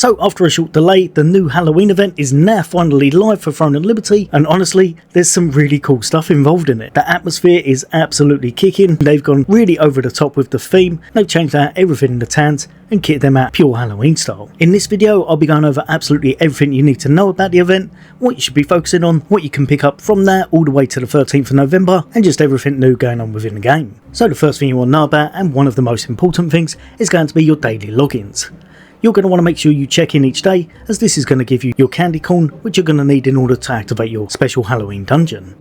So after a short delay, the new Halloween event is now finally live for Throne and Liberty, and honestly, there's some really cool stuff involved in it. The atmosphere is absolutely kicking. They've gone really over the top with the theme. They've changed out everything in the towns and kitted them out pure Halloween style. In this video, I'll be going over absolutely everything you need to know about the event, what you should be focusing on, what you can pick up from there all the way to the 13th of November, and just everything new going on within the game. So the first thing you want to know about, and one of the most important things, is going to be your daily logins. You're going to want to make sure you check in each day, as this is going to give you your candy corn, which you're going to need in order to activate your special Halloween dungeon.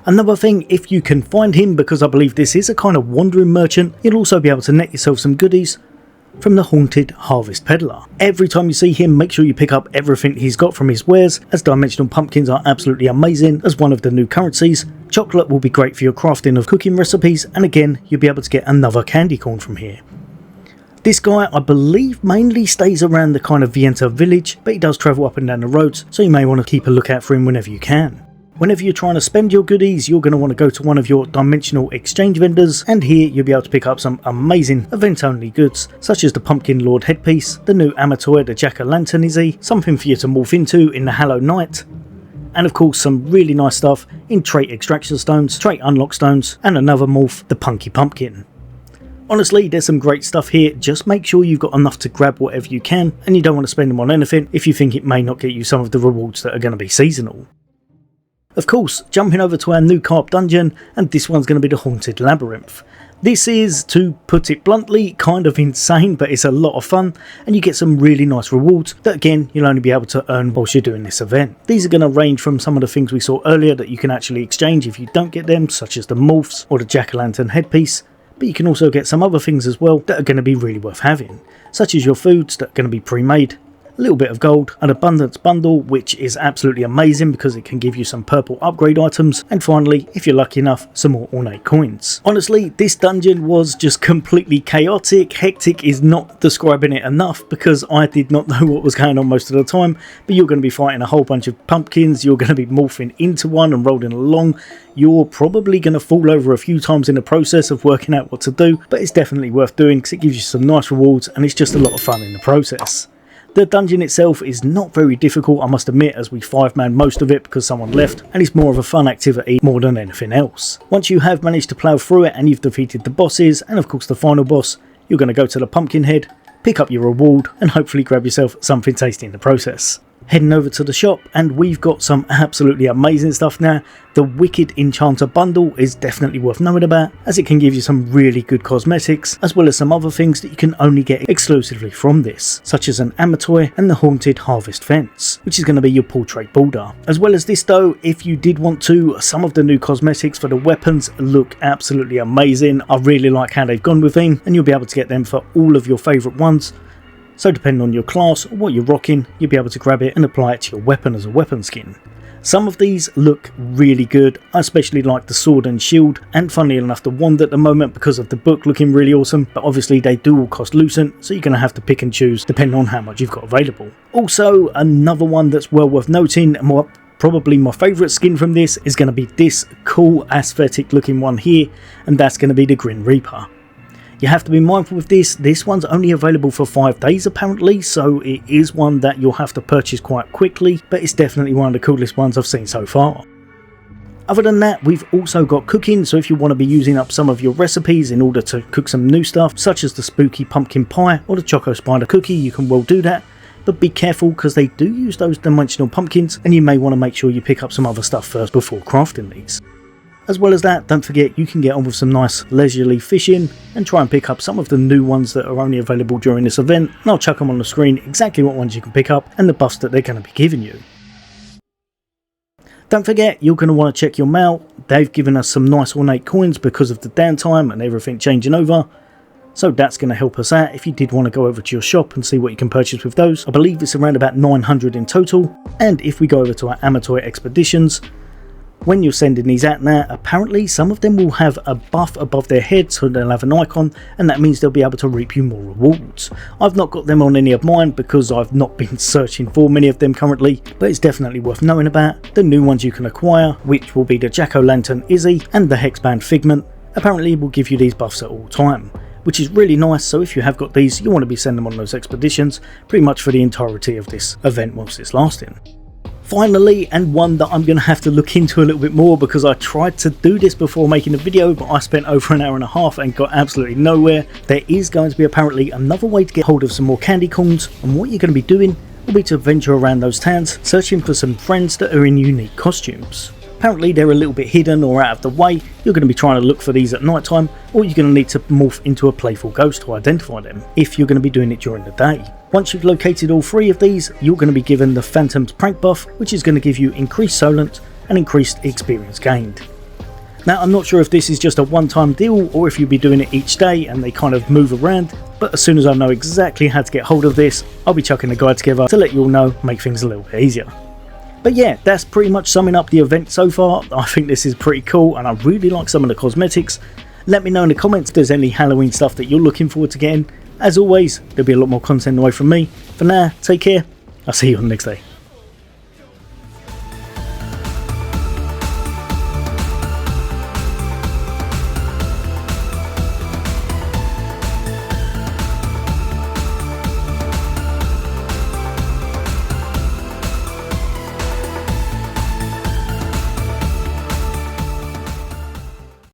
Another thing, if you can find him, because I believe this is a kind of wandering merchant, you'll also be able to net yourself some goodies from the Haunted Harvest Peddler. Every time you see him, make sure you pick up everything he's got from his wares, as dimensional pumpkins are absolutely amazing as one of the new currencies. Chocolate will be great for your crafting of cooking recipes, and again, you'll be able to get another candy corn from here. This guy, I believe, mainly stays around the kind of Vienta village, but he does travel up and down the roads, so you may want to keep a lookout for him whenever you can. Whenever you're trying to spend your goodies, you're going to want to go to one of your dimensional exchange vendors, and here you'll be able to pick up some amazing event-only goods, such as the Pumpkin Lord headpiece, the new Amatoy, the Jack-o'-lantern Izzy, something for you to morph into in the Hallow Night, and of course some really nice stuff in trait extraction stones, trait unlock stones, and another morph, the Punky Pumpkin. Honestly, there's some great stuff here. Just make sure you've got enough to grab whatever you can, and you don't want to spend them on anything if you think it may not get you some of the rewards that are going to be seasonal. Of course, jumping over to our new carp dungeon, and this one's going to be the Haunted Labyrinth. This is, to put it bluntly, kind of insane, but it's a lot of fun, and you get some really nice rewards that again you'll only be able to earn whilst you're doing this event. These are going to range from some of the things we saw earlier that you can actually exchange if you don't get them, such as the morphs or the Jack-o'-lantern headpiece. But you can also get some other things as well that are going to be really worth having, such as your foods that are going to be pre-made, a little bit of gold, an abundance bundle which is absolutely amazing because it can give you some purple upgrade items, and finally, if you're lucky enough, some more ornate coins. Honestly, this dungeon was just completely chaotic. Hectic is not describing it enough because I did not know what was going on most of the time, but you're going to be fighting a whole bunch of pumpkins, you're going to be morphing into one and rolling along. You're probably going to fall over a few times in the process of working out what to do, but it's definitely worth doing because it gives you some nice rewards and it's just a lot of fun in the process. The dungeon itself is not very difficult, I must admit, as we 5-man most of it because someone left, and it's more of a fun activity more than anything else. Once you have managed to plough through it and you've defeated the bosses, and of course the final boss, you're going to go to the pumpkin head, pick up your reward, and hopefully grab yourself something tasty in the process. Heading over to the shop, and we've got some absolutely amazing stuff now. The Wicked Enchanter bundle is definitely worth knowing about, as it can give you some really good cosmetics, as well as some other things that you can only get exclusively from this, such as an Amatoy and the Haunted Harvest Fence, which is going to be your portrait border. As well as this though, if you did want to, some of the new cosmetics for the weapons look absolutely amazing. I really like how they've gone with them, and you'll be able to get them for all of your favourite ones. So depending on your class or what you're rocking, you'll be able to grab it and apply it to your weapon as a weapon skin. Some of these look really good. I especially like the sword and shield, and funnily enough the wand at the moment because of the book looking really awesome, but obviously they do all cost lucent, so you're going to have to pick and choose depending on how much you've got available. Also, another one that's well worth noting, and probably my favourite skin from this, is going to be this cool aesthetic looking one here, and that's going to be the Grim Reaper. You have to be mindful with this one's only available for 5 days apparently, so it is one that you'll have to purchase quite quickly, but it's definitely one of the coolest ones I've seen so far. Other than that, we've also got cooking, so if you want to be using up some of your recipes in order to cook some new stuff, such as the spooky pumpkin pie or the choco spider cookie, you can well do that. But be careful because they do use those dimensional pumpkins, and you may want to make sure you pick up some other stuff first before crafting these. As well as that, don't forget you can get on with some nice leisurely fishing and try and pick up some of the new ones that are only available during this event, and I'll chuck them on the screen exactly what ones you can pick up and the buffs that they're going to be giving you. Don't forget you're going to want to check your mail. They've given us some nice ornate coins because of the downtime and everything changing over, so that's going to help us out if you did want to go over to your shop and see what you can purchase with those. I believe it's around about 900 in total, and if we go over to our Amatoy expeditions, when you're sending these out now, apparently some of them will have a buff above their head, so they'll have an icon, and that means they'll be able to reap you more rewards. I've not got them on any of mine because I've not been searching for many of them currently, but it's definitely worth knowing about. The new ones you can acquire, which will be the Jack-o'-lantern Izzy and the Hexband Figment, apparently will give you these buffs at all time. which is really nice. So if you have got these, you want to be sending them on those expeditions pretty much for the entirety of this event whilst it's lasting. Finally, and one that I'm going to have to look into a little bit more, because I tried to do this before making the video but I spent over an hour and a half and got absolutely nowhere. There is going to be apparently another way to get hold of some more candy corns, and what you're going to be doing will be to venture around those towns searching for some friends that are in unique costumes. Apparently they're a little bit hidden or out of the way. You're going to be trying to look for these at night time, or you're going to need to morph into a playful ghost to identify them if you're going to be doing it during the day. Once you've located all 3 of these, you're going to be given the Phantom's Prank buff, which is going to give you increased Solent and increased experience gained. Now I'm not sure if this is just a one-time deal or if you'll be doing it each day and they kind of move around, but as soon as I know exactly how to get hold of this, I'll be chucking a guide together to let you all know, make things a little bit easier. But yeah, that's pretty much summing up the event so far. I think this is pretty cool and I really like some of the cosmetics. Let me know in the comments if there's any Halloween stuff that you're looking forward to getting. As always, there'll be a lot more content away from me. For now, take care. I'll see you on the next day.